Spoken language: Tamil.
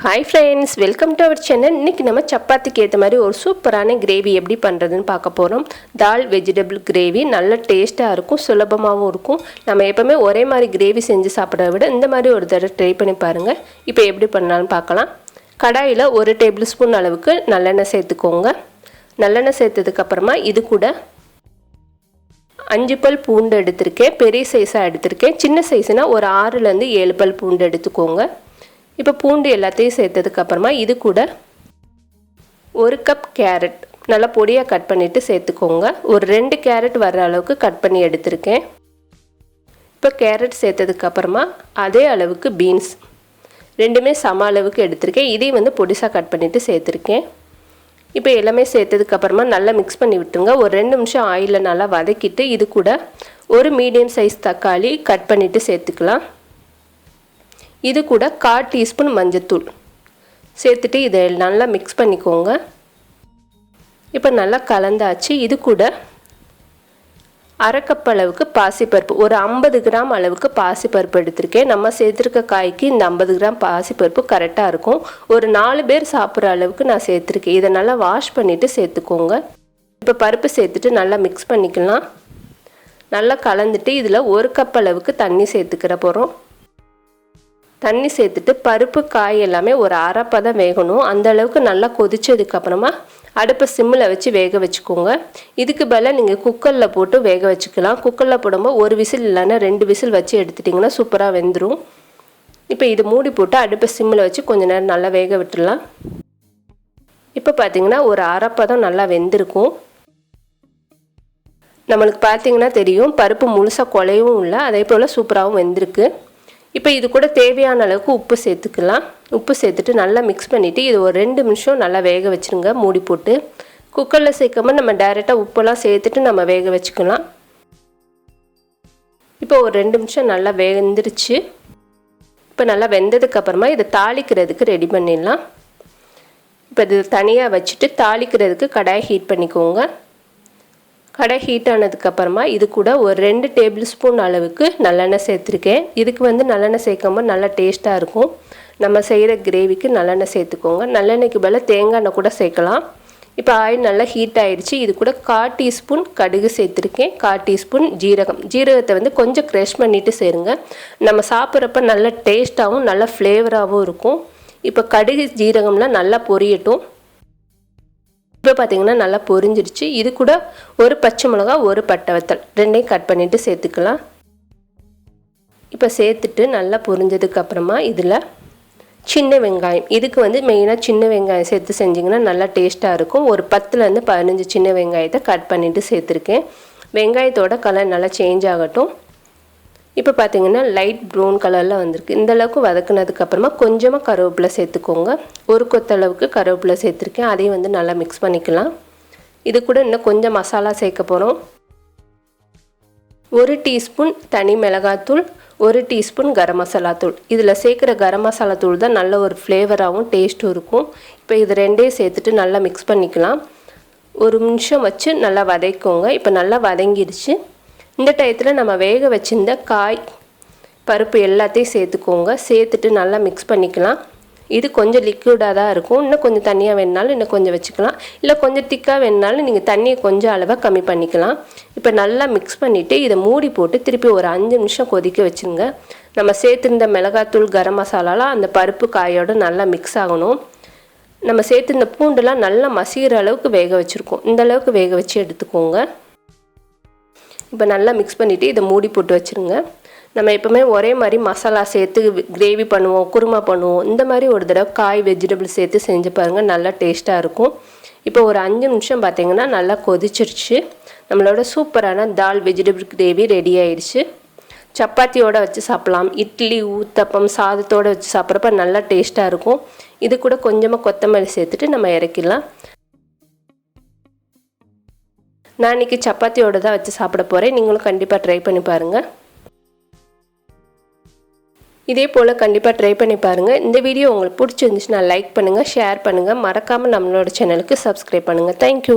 Hi friends, welcome to our channel. இன்னைக்கு நம்ம சப்பாத்திக்கு ஏத்த மாதிரி ஒரு சூப்பரான கிரேவி எப்படி பண்றதுன்னு பார்க்க போறோம். தால் வெஜிடபிள் கிரேவி நல்ல டேஸ்டா இருக்கும், சுலபமாவும் இருக்கும். நம்ம எப்பவுமே ஒரே மாதிரி கிரேவி செஞ்சு சாப்பிடுறத விட இந்த மாதிரி ஒரு தடவை ட்ரை பண்ணி பாருங்க. இப்போ எப்படி பண்ணலாம்னு பார்க்கலாம். கடாயில 1 டேபிள்ஸ்பூன் அளவுக்கு நல்லெண்ணெய் சேர்த்துக்கோங்க. நல்லெண்ணெய் சேர்த்ததுக்கு அப்புறமா இது கூட 5 பல் பூண்டு எடுத்துர்க்கேன். பெரிய சைஸா எடுத்துர்க்கேன். சின்ன சைஸ்னா ஒரு 6 ல இருந்து 7 பல் பூண்டு எடுத்துக்கோங்க. இப்போ பூண்டு எல்லாத்தையும் சேர்த்ததுக்கு அப்புறமா இது கூட 1 கப் கேரட் நல்லா பொடியா கட் பண்ணிட்டு சேர்த்துக்கோங்க. ஒரு 2 கேரட் வர அளவுக்கு கட் பண்ணி எடுத்துர்க்கேன். இப்போ கேரட் சேர்த்ததுக்கு அப்புறமா அதே அளவுக்கு பீன்ஸ் ரெண்டுமே சம அளவுக்கு எடுத்துர்க்கேன். இதையும் வந்து பொடிசா கட் பண்ணிட்டு சேர்த்துர்க்கேன். இப்போ எல்லாமே சேர்த்ததுக்கு அப்புறமா நல்லா மிக்ஸ் பண்ணி விட்டுருங்க. ஒரு 2 நிமிஷம் ஆயில்ல நல்லா வதக்கிட்டு இது கூட ஒரு மீடியம் சைஸ் தக்காளி கட் பண்ணிட்டு சேர்த்துக்கலாம். இது கூட 1/4 டீஸ்பூன் மஞ்சள்தூள் சேர்த்துட்டு இதை நல்லா மிக்ஸ் பண்ணிக்கோங்க. இப்போ நல்லா கலந்தாச்சு. இது கூட 1/2 கப் அளவுக்கு பாசிப்பருப்பு, ஒரு 50 கிராம் அளவுக்கு பாசிப்பருப்பு எடுத்திருக்கேன். நம்ம சேர்த்துருக்க காய்க்கு இந்த 50 கிராம் பாசிப்பருப்பு கரெக்டாக இருக்கும். ஒரு 4 பேர் சாப்பிட்ற அளவுக்கு நான் சேர்த்துருக்கேன். இதை நல்லா வாஷ் பண்ணிவிட்டு சேர்த்துக்கோங்க. இப்போ பருப்பு சேர்த்துட்டு நல்லா மிக்ஸ் பண்ணிக்கலாம். நல்லா கலந்துட்டு இதில் 1 கப் அளவுக்கு தண்ணி சேர்த்துக்கிற போகிறோம். தண்ணி சேர்த்துட்டு பருப்பு காய் எல்லாமே ஒரு அரை பதம் வேகணும். அந்த அளவுக்கு நல்லா கொதிச்சதுக்கப்புறமா அடுப்பை சிம்மில் வச்சு வேக வச்சுக்கோங்க. இதுக்கு பதிலாக நீங்கள் குக்கரில் போட்டு வேக வச்சுக்கலாம். குக்கரில் போடும்போது ஒரு விசில் இல்லைன்னா 2 விசில் வச்சு எடுத்துட்டிங்கன்னா சூப்பராக வெந்துடும். இப்போ இது மூடி போட்டு அடுப்பை சிம்மில் வச்சு கொஞ்சம் நேரம் நல்லா வேக விட்டுடலாம். இப்போ பார்த்தீங்கன்னா ஒரு அரை பதம் நல்லா வெந்திருக்கும். நம்மளுக்கு பார்த்தீங்கன்னா தெரியும் பருப்பு முழுசாக குலையவும் இல்லை, அதே போல் சூப்பராகவும் வெந்திருக்கு. இப்போ இது கூட தேவையான அளவுக்கு உப்பு சேர்த்துக்கலாம். உப்பு சேர்த்துட்டு நல்லா மிக்ஸ் பண்ணிவிட்டு இது ஒரு 2 நிமிஷம் நல்லா வேக வச்சுருங்க மூடி போட்டு. குக்கரில் சேர்க்காம நம்ம டைரெக்டாக உப்பெல்லாம் சேர்த்துட்டு நம்ம வேக வச்சுக்கலாம். இப்போ ஒரு 2 நிமிஷம் நல்லா வெந்துருச்சு. இப்போ நல்லா வெந்ததுக்கப்புறமா இதை தாளிக்கிறதுக்கு ரெடி பண்ணிடலாம். இப்போ இது தனியாக வச்சுட்டு தாளிக்கிறதுக்கு கடாய் ஹீட் பண்ணிக்கோங்க. கடாய் ஹீட் ஆனதுக்கப்புறமா இது கூட ஒரு 2 டேபிள் ஸ்பூன் அளவுக்கு நல்லெண்ணெய் சேர்த்துருக்கேன். இதுக்கு வந்து நல்லெண்ணெய் சேர்க்காம நல்லா டேஸ்ட்டாக இருக்கும். நம்ம செய்கிற கிரேவிக்கு நல்லெண்ணெய் சேர்த்துக்கோங்க. நல்லெண்ணெய்க்கு பதிலாக தேங்காய் எண்ணெய் கூட சேர்க்கலாம். இப்போ ஆயில் நல்லா ஹீட் ஆகிடுச்சு. இது கூட 1/4 டீஸ்பூன் கடுகு சேர்த்துருக்கேன். 1/4 டீஸ்பூன் ஜீரகத்தை வந்து கொஞ்சம் க்ரஷ் பண்ணிவிட்டு சேருங்க. நம்ம சாப்பிட்றப்ப நல்ல டேஸ்ட்டாகவும் நல்ல ஃப்ளேவராகவும் இருக்கும். இப்போ கடுகு ஜீரகம்லாம் நல்லா பொரியட்டும். இப்போ பார்த்தீங்கன்னா நல்லா பொரிஞ்சிடுச்சு. இது கூட ஒரு பச்சை மிளகா, ஒரு பட்டை வத்தல் ரெண்டையும் கட் பண்ணிவிட்டு சேர்த்துக்கலாம். இப்போ சேர்த்துட்டு நல்லா பொரிஞ்சதுக்கப்புறமா இதில் சின்ன வெங்காயம், இதுக்கு வந்து மெயினாக சின்ன வெங்காயம் சேர்த்து செஞ்சிங்கன்னா நல்லா டேஸ்ட்டாக இருக்கும். ஒரு 10லேருந்து 15 சின்ன வெங்காயத்தை கட் பண்ணிவிட்டு சேர்த்துருக்கேன். வெங்காயத்தோட கலர் நல்லா சேஞ்ச் ஆகட்டும். இப்போ பார்த்தீங்கன்னா லைட் ப்ரௌன் கலரில் வந்திருக்கு. இந்தளவுக்கு வதக்குனதுக்கப்புறமா கொஞ்சமாக கருவேப்பிலை சேர்த்துக்கோங்க. ஒரு கொத்தளவுக்கு கருவேப்பிலை சேர்த்துருக்கேன். அதையும் வந்து நல்லா மிக்ஸ் பண்ணிக்கலாம். இது கூட இன்னும் கொஞ்சம் மசாலா சேர்க்க போகிறோம். 1 டீஸ்பூன் தனி மிளகாத்தூள், 1 டீஸ்பூன் கரம் மசாலா தூள். இதில் சேர்க்குற கரம் மசாலா தூள் தான் நல்ல ஒரு ஃப்ளேவராகவும் டேஸ்ட்டும் இருக்கும். இப்போ இது ரெண்டையும் சேர்த்துட்டு நல்லா மிக்ஸ் பண்ணிக்கலாம். ஒரு நிமிஷம் வச்சு நல்லா வதக்கிக்கோங்க. இப்போ நல்லா வதங்கிடுச்சு. இந்த டயத்தில் நம்ம வேக வச்சிருந்த காய் பருப்பு எல்லாத்தையும் சேர்த்துக்கோங்க. சேர்த்துட்டு நல்லா மிக்ஸ் பண்ணிக்கலாம். இது கொஞ்சம் லிக்விடாக தான் இருக்கும். இன்னும் கொஞ்சம் தண்ணியாக வேணுனாலும் இன்னும் கொஞ்சம் வச்சுக்கலாம். இல்லை கொஞ்சம் திக்காக வேணுனாலும் நீங்கள் தண்ணியை கொஞ்சம் அளவாக கம்மி பண்ணிக்கலாம். இப்போ நல்லா மிக்ஸ் பண்ணிவிட்டு இதை மூடி போட்டு திருப்பி ஒரு 5 நிமிஷம் கொதிக்க வச்சுருங்க. நம்ம சேர்த்துருந்த மிளகாத்தூள் கரம் மசாலாலாம் அந்த பருப்பு காயோடு நல்லா மிக்ஸ் ஆகணும். நம்ம சேர்த்துருந்த பூண்டெல்லாம் நல்லா மசிகிற அளவுக்கு வேக வச்சுருக்கோம். இந்த அளவுக்கு வேக வச்சு எடுத்துக்கோங்க. இப்போ நல்லா மிக்ஸ் பண்ணிவிட்டு இதை மூடி போட்டு வச்சுருங்க. நம்ம எப்போவுமே ஒரே மாதிரி மசாலா சேர்த்து கிரேவி பண்ணுவோம், குருமா பண்ணுவோம். இந்த மாதிரி ஒரு தடவை காய் வெஜிடபிள் சேர்த்து செஞ்சு பாருங்கள், நல்லா டேஸ்ட்டாக இருக்கும். இப்போ ஒரு 5 நிமிஷம் பார்த்திங்கன்னா நல்லா கொதிச்சிருச்சு. நம்மளோட சூப்பரான தால் வெஜிடபிள் கிரேவி ரெடி ஆயிடுச்சு. சப்பாத்தியோடு வச்சு சாப்பிட்லாம், இட்லி ஊத்தப்பம் சாதத்தோடு வச்சு சாப்பிட்றப்ப நல்லா டேஸ்ட்டாக இருக்கும். இது கூட கொஞ்சமாக கொத்தமல்லி சேர்த்துட்டு நம்ம இறக்கிடலாம். நான் இன்றைக்கி சப்பாத்தியோடு தான் வச்சு சாப்பிட போகிறேன். நீங்களும் கண்டிப்பாக ட்ரை பண்ணி பாருங்கள். இதே போல் கண்டிப்பாக ட்ரை பண்ணி பாருங்கள். இந்த வீடியோ உங்களுக்கு பிடிச்சிருந்துச்சுன்னா லைக் பண்ணுங்கள், ஷேர் பண்ணுங்கள். மறக்காமல் நம்மளோட சேனலுக்கு சப்ஸ்கிரைப் பண்ணுங்கள். தேங்க்யூ.